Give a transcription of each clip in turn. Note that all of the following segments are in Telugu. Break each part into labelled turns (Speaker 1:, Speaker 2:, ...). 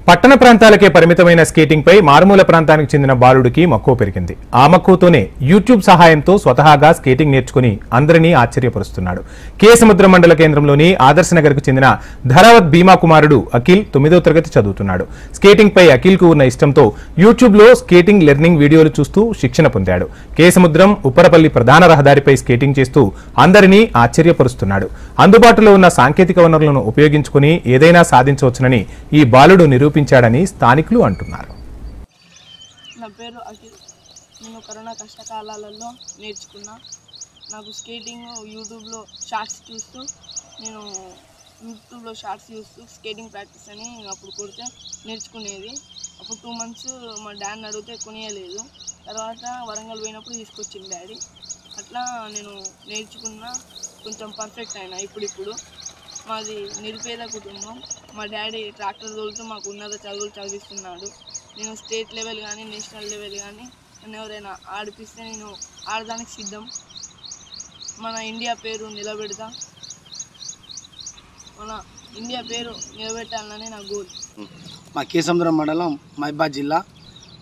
Speaker 1: పట్టణ ప్రాంతాలకే పరిమితమైన స్కేటింగ్ పై మారుమూల ప్రాంతానికి చెందిన బాలుడికి మక్కువ పెరిగింది. ఆ మక్కువతోనే యూట్యూబ్ సహాయంతో స్వతహాగా స్కేటింగ్ నేర్చుకుని అందరినీ ఆశ్చర్యపరుస్తున్నాడు. కేసముద్రం మండల కేంద్రంలోని ఆదర్శ నగర్కు చెందిన ధరావత్ భీమా కుమారుడు అఖిల్ 9వ తరగతి చదువుతున్నాడు. స్కేటింగ్ పై అఖిల్ కు ఉన్న ఇష్టంతో యూట్యూబ్ లో స్కేటింగ్ లెర్నింగ్ వీడియోలు చూస్తూ శిక్షణ పొందాడు. కేసముద్రం ఉప్పరపల్లి ప్రధాన రహదారిపై స్కేటింగ్ చేస్తూ అందరినీ ఆశ్చర్యపరుస్తున్నాడు. అందుబాటులో ఉన్న సాంకేతిక వనరులను ఉపయోగించుకుని ఏదైనా సాధించవచ్చునని ఈ బాలుడు నిరూపించాడని స్థానికులు అంటున్నారు.
Speaker 2: నా పేరు అఖిల్. నేను కరోనా కష్టకాలాలలో నేర్చుకున్నా. నాకు స్కేటింగ్ యూట్యూబ్లో షార్ట్స్ చూస్తూ స్కేటింగ్ ప్రాక్టీస్ అని అప్పుడు కొడితే నేర్చుకునేది. అప్పుడు 2 months మా డాడీని అడిగితే కొనియలేదు. తర్వాత వరంగల్ పోయినప్పుడు తీసుకొచ్చింది డాడీ. అట్లా నేను నేర్చుకున్న, కొంచెం పర్ఫెక్ట్ అయినా. ఇప్పుడు మాది నిరుపేద కుటుంబం. మా డాడీ ట్రాక్టర్ తోలుతూ మాకు ఉన్నత చదువులు చదివిస్తున్నాడు. నేను స్టేట్ లెవెల్ కానీ నేషనల్ లెవెల్ కానీ నన్ను ఎవరైనా ఆడిపిస్తే నేను ఆడడానికి సిద్ధం. మన ఇండియా పేరు నిలబెడతా. మన ఇండియా పేరు నిలబెట్టాలని నా గోల్.
Speaker 3: మా కేసముద్రం మండలం మహబాద్ జిల్లా.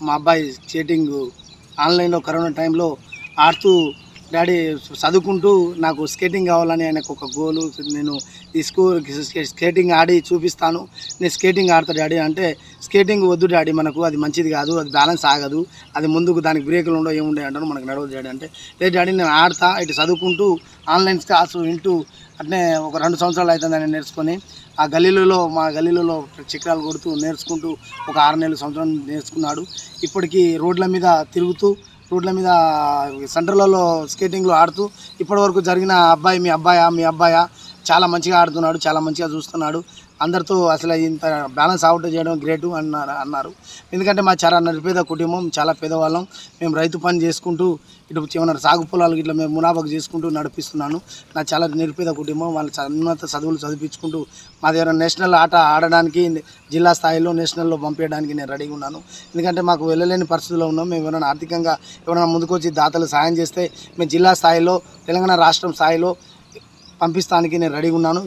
Speaker 3: మా అబ్బాయి స్కేటింగ్ ఆన్లైన్లో కరోనా టైంలో ఆడుతూ డాడీ చదువుకుంటూ నాకు స్కేటింగ్ కావాలని ఆయనకు ఒక గోలు. నేను స్కేటింగ్ ఆడి చూపిస్తాను, నేను స్కేటింగ్ ఆడతా డాడీ అంటే, స్కేటింగ్ వద్దు డాడీ, మనకు అది మంచిది కాదు, అది బ్యాలెన్స్ ఆగదు, అది ముందుకు దానికి బ్రేకులు ఉండవు, ఏముండే అంటారు, మనకు నడవదు డాడీ అంటే, లేదు డాడీ నేను ఆడతా, ఇటు చదువుకుంటూ ఆన్లైన్ క్లాసు వింటూ అట్నే ఒక 2 సంవత్సరాలు అవుతుంది ఆయన నేర్చుకొని. మా గల్లీలలో చక్రాలు కొడుతూ నేర్చుకుంటూ ఒక 6 నెలల సంవత్సరం నేర్చుకున్నాడు. ఇప్పటికీ రోడ్ల మీద తిరుగుతూ సెంటర్లలో స్కేటింగ్లో ఆడుతూ ఇప్పటివరకు జరిగిన మీ అబ్బాయా చాలా మంచిగా ఆడుతున్నాడు, చాలా మంచిగా చూస్తున్నాడు. అందరితో అసలు ఇంత బ్యాలెన్స్ అవుట్ చేయడం గ్రేటు అన్నారు. ఎందుకంటే మా చాలా నిరుపేద కుటుంబం, చాలా పేదవాళ్ళం. మేము రైతు పని చేసుకుంటూ ఇటు ఏమన్నా సాగు పొలాలు ఇట్లా మేము మునాబాకు చేసుకుంటూ నడిపిస్తున్నాను. నా చాలా నిరుపేద కుటుంబం. వాళ్ళు ఉన్నత చదువులు చదివించుకుంటూ మా దగ్గర నేషనల్ ఆట ఆడడానికి, జిల్లా స్థాయిలో నేషనల్లో పంపించడానికి నేను రెడీగా ఉన్నాను. ఎందుకంటే మాకు వెళ్ళలేని పరిస్థితుల్లో ఉన్నాం. మేము ఎవరైనా ఆర్థికంగా ఎవరైనా ముందుకొచ్చి దాతలు సాయం చేస్తే మేము జిల్లా స్థాయిలో, తెలంగాణ రాష్ట్రం స్థాయిలో పంపిస్తానికి నేను రెడీగా ఉన్నాను.